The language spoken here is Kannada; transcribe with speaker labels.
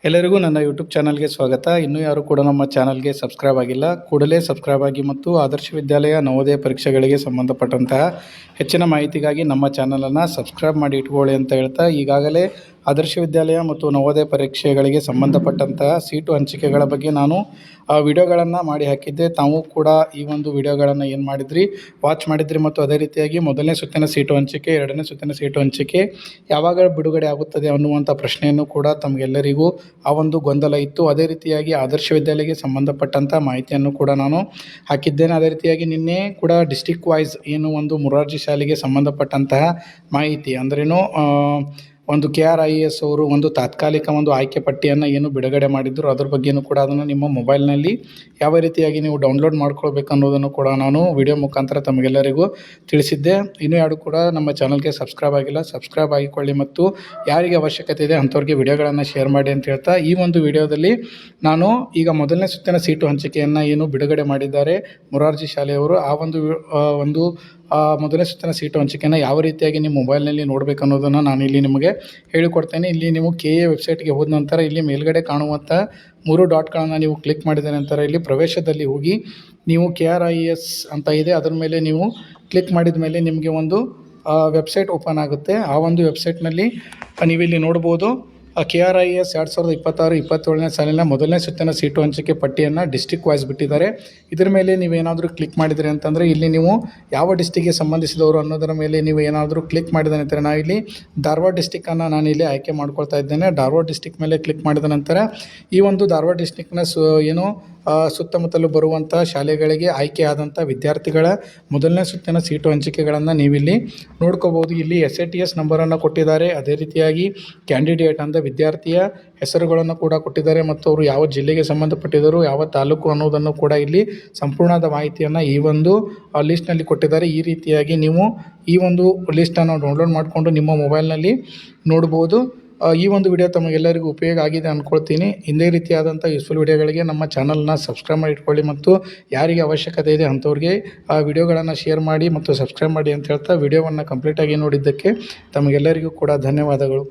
Speaker 1: ಎಲ್ಲರಿಗೂ ನನ್ನ ಯೂಟ್ಯೂಬ್ ಚಾನಲ್ಗೆ ಸ್ವಾಗತ. ಇನ್ನೂ ಯಾರು ಕೂಡ ನಮ್ಮ ಚಾನಲ್ಗೆ ಸಬ್ಸ್ಕ್ರೈಬ್ ಆಗಿಲ್ಲ, ಕೂಡಲೇ ಸಬ್ಸ್ಕ್ರೈಬ್ ಆಗಿ ಮತ್ತು ಆದರ್ಶ ವಿದ್ಯಾಲಯ ನವೋದಯ ಪರೀಕ್ಷೆಗಳಿಗೆ ಸಂಬಂಧಪಟ್ಟಂತಹ ಹೆಚ್ಚಿನ ಮಾಹಿತಿಗಾಗಿ ನಮ್ಮ ಚಾನಲನ್ನು ಸಬ್ಸ್ಕ್ರೈಬ್ ಮಾಡಿ ಇಟ್ಕೊಳ್ಳಿ ಅಂತ ಹೇಳ್ತಾ, ಈಗಾಗಲೇ ಆದರ್ಶ ವಿದ್ಯಾಲಯ ಮತ್ತು ನವೋದಯ ಪರೀಕ್ಷೆಗಳಿಗೆ ಸಂಬಂಧಪಟ್ಟಂತಹ ಸೀಟು ಹಂಚಿಕೆಗಳ ಬಗ್ಗೆ ನಾನು ವಿಡಿಯೋಗಳನ್ನು ಮಾಡಿ ಹಾಕಿದ್ದೆ. ತಾವು ಕೂಡ ಈ ಒಂದು ವಿಡಿಯೋಗಳನ್ನು ಏನು ಮಾಡಿದ್ರಿ, ವಾಚ್ ಮಾಡಿದ್ರಿ. ಮತ್ತು ಅದೇ ರೀತಿಯಾಗಿ ಮೊದಲನೇ ಸುತ್ತಿನ ಸೀಟು ಹಂಚಿಕೆ, ಎರಡನೇ ಸುತ್ತಿನ ಸೀಟು ಹಂಚಿಕೆ ಯಾವಾಗ ಬಿಡುಗಡೆ ಆಗುತ್ತದೆ ಅನ್ನುವಂಥ ಪ್ರಶ್ನೆಯನ್ನು ಕೂಡ ತಮಗೆಲ್ಲರಿಗೂ ಆ ಒಂದು ಗೊಂದಲ ಇತ್ತು. ಅದೇ ರೀತಿಯಾಗಿ ಆದರ್ಶ ವಿದ್ಯಾಲಯಕ್ಕೆ ಸಂಬಂಧಪಟ್ಟಂಥ ಮಾಹಿತಿಯನ್ನು ಕೂಡ ನಾನು ಹಾಕಿದ್ದೇನೆ. ಅದೇ ರೀತಿಯಾಗಿ ನಿನ್ನೆ ಕೂಡ ಡಿಸ್ಟಿಕ್ ವೈಸ್ ಏನು ಒಂದು ಮೊರಾರ್ಜಿ ಶಾಲೆಗೆ ಸಂಬಂಧಪಟ್ಟಂತಹ ಮಾಹಿತಿ ಅಂದ್ರೇನು, ಒಂದು KRIS ಅವರು ಒಂದು ತಾತ್ಕಾಲಿಕ ಒಂದು ಆಯ್ಕೆ ಪಟ್ಟಿಯನ್ನು ಏನು ಬಿಡುಗಡೆ ಮಾಡಿದ್ರು, ಅದ್ರ ಬಗ್ಗೆಯೂ ಕೂಡ ಅದನ್ನು ನಿಮ್ಮ ಮೊಬೈಲ್ನಲ್ಲಿ ಯಾವ ರೀತಿಯಾಗಿ ನೀವು ಡೌನ್ಲೋಡ್ ಮಾಡ್ಕೊಳ್ಬೇಕು ಅನ್ನೋದನ್ನು ಕೂಡ ನಾನು ವಿಡಿಯೋ ಮುಖಾಂತರ ತಮಗೆಲ್ಲರಿಗೂ ತಿಳಿಸಿದ್ದೆ. ಇನ್ನೂ ಯಾರು ಕೂಡ ನಮ್ಮ ಚಾನಲ್ಗೆ ಸಬ್ಸ್ಕ್ರೈಬ್ ಆಗಿಲ್ಲ, ಸಬ್ಸ್ಕ್ರೈಬ್ ಆಗಿಕೊಳ್ಳಿ ಮತ್ತು ಯಾರಿಗೆ ಅವಶ್ಯಕತೆ ಇದೆ ಅಂಥವ್ರಿಗೆ ವಿಡಿಯೋಗಳನ್ನು ಶೇರ್ ಮಾಡಿ ಅಂತ ಹೇಳ್ತಾ, ಈ ಒಂದು ವಿಡಿಯೋದಲ್ಲಿ ನಾನು ಈಗ ಮೊದಲನೇ ಸುತ್ತಿನ ಸೀಟು ಹಂಚಿಕೆಯನ್ನು ಏನು ಬಿಡುಗಡೆ ಮಾಡಿದ್ದಾರೆ ಮೊರಾರ್ಜಿ ಶಾಲೆಯವರು, ಆ ಒಂದು ಮೊದಲನೇ ಸುತ್ತಿನ ಸೀಟು ಹಂಚಿಕೆಯನ್ನು ಯಾವ ರೀತಿಯಾಗಿ ನಿಮ್ಮ ಮೊಬೈಲ್ನಲ್ಲಿ ನೋಡಬೇಕು ಅನ್ನೋದನ್ನು ನಾನು ಇಲ್ಲಿ ನಿಮಗೆ ಹೇಳಿಕೊಡ್ತೇನೆ. ಇಲ್ಲಿ ನೀವು KA ವೆಬ್ಸೈಟ್ಗೆ ಹೋದ ನಂತರ ಇಲ್ಲಿ ಮೇಲ್ಗಡೆ ಕಾಣುವಂಥ 3 ಡಾಟ್ಗಳನ್ನು ನೀವು ಕ್ಲಿಕ್ ಮಾಡಿದ ನಂತರ ಇಲ್ಲಿ ಪ್ರವೇಶದಲ್ಲಿ ಹೋಗಿ ನೀವು KRIS ಅಂತ ಇದೆ, ಅದರ ಮೇಲೆ ನೀವು ಕ್ಲಿಕ್ ಮಾಡಿದ ಮೇಲೆ ನಿಮಗೆ ಒಂದು ವೆಬ್ಸೈಟ್ ಓಪನ್ ಆಗುತ್ತೆ. ಆ ಒಂದು ವೆಬ್ಸೈಟ್ನಲ್ಲಿ ನೀವಿಲ್ಲಿ ನೋಡ್ಬೋದು KRIS 2026-27ನೇ ಸಾಲಿನ ಮೊದಲನೇ ಸುತ್ತಿನ ಸೀಟು ಹಂಚಿಕೆ ಪಟ್ಟಿಯನ್ನು ಡಿಸ್ಟಿಕ್ ವೈಸ್ ಬಿಟ್ಟಿದ್ದಾರೆ. ಇದರ ಮೇಲೆ ನೀವೇನಾದರೂ ಕ್ಲಿಕ್ ಮಾಡಿದರೆ ಅಂತಂದರೆ ಇಲ್ಲಿ ನೀವು ಯಾವ ಡಿಸ್ಟಿಕ್ಗೆ ಸಂಬಂಧಿಸಿದವರು ಅನ್ನೋದರ ಮೇಲೆ ನೀವು ಏನಾದರೂ ಕ್ಲಿಕ್ ಮಾಡಿದ ನಂತರ ನಾನು ಇಲ್ಲಿ ಧಾರವಾಡ ಡಿಸ್ಟಿಕ್ಕನ್ನು ನಾನು ಇಲ್ಲಿ ಆಯ್ಕೆ ಮಾಡ್ಕೊಳ್ತಾ ಇದ್ದೇನೆ. ಧಾರವಾಡ ಡಿಸ್ಟಿಕ್ ಮೇಲೆ ಕ್ಲಿಕ್ ಮಾಡಿದ ನಂತರ ಈ ಒಂದು ಧಾರವಾಡ ಡಿಸ್ಟಿಕ್ನ ಸುತ್ತಮುತ್ತಲು ಬರುವಂಥ ಶಾಲೆಗಳಿಗೆ ಆಯ್ಕೆಯಾದಂಥ ವಿದ್ಯಾರ್ಥಿಗಳ ಮೊದಲನೇ ಸುತ್ತಿನ ಸೀಟು ಹಂಚಿಕೆಗಳನ್ನು ನೀವಿಲ್ಲಿ ನೋಡ್ಕೋಬೋದು. ಇಲ್ಲಿ SATS ನಂಬರನ್ನು ಕೊಟ್ಟಿದ್ದಾರೆ. ಅದೇ ರೀತಿಯಾಗಿ ಕ್ಯಾಂಡಿಡೇಟ್ ಅಂದರೆ ವಿದ್ಯಾರ್ಥಿಯ ಹೆಸರುಗಳನ್ನು ಕೂಡ ಕೊಟ್ಟಿದ್ದಾರೆ ಮತ್ತು ಅವರು ಯಾವ ಜಿಲ್ಲೆಗೆ ಸಂಬಂಧಪಟ್ಟಿದ್ದರು, ಯಾವ ತಾಲೂಕು ಅನ್ನೋದನ್ನು ಕೂಡ ಇಲ್ಲಿ ಸಂಪೂರ್ಣದ ಮಾಹಿತಿಯನ್ನು ಈ ಒಂದು ಲಿಸ್ಟ್ನಲ್ಲಿ ಕೊಟ್ಟಿದ್ದಾರೆ. ಈ ರೀತಿಯಾಗಿ ನೀವು ಈ ಒಂದು ಲಿಸ್ಟನ್ನು ಡೌನ್ಲೋಡ್ ಮಾಡಿಕೊಂಡು ನಿಮ್ಮ ಮೊಬೈಲ್ನಲ್ಲಿ ನೋಡ್ಬೋದು. ಈ ಒಂದು ವಿಡಿಯೋ ತಮಗೆಲ್ಲರಿಗೂ ಉಪಯೋಗ ಆಗಿದೆ ಅಂದ್ಕೊಳ್ತೀನಿ. ಇದೇ ರೀತಿಯಾದಂಥ ಯೂಸ್ಫುಲ್ ವಿಡಿಯೋಗಳಿಗೆ ನಮ್ಮ ಚಾನಲ್ನ ಸಬ್ಸ್ಕ್ರೈಬ್ ಮಾಡಿ ಇಟ್ಕೊಳ್ಳಿ ಮತ್ತು ಯಾರಿಗೆ ಅವಶ್ಯಕತೆ ಇದೆ ಅಂಥವ್ರಿಗೆ ಆ ವಿಡಿಯೋಗಳನ್ನು ಶೇರ್ ಮಾಡಿ ಮತ್ತು ಸಬ್ಸ್ಕ್ರೈಬ್ ಮಾಡಿ ಅಂತ ಹೇಳ್ತಾ, ವಿಡಿಯೋವನ್ನು ಕಂಪ್ಲೀಟಾಗಿ ನೋಡಿದ್ದಕ್ಕೆ ತಮಗೆಲ್ಲರಿಗೂ ಕೂಡ ಧನ್ಯವಾದಗಳು.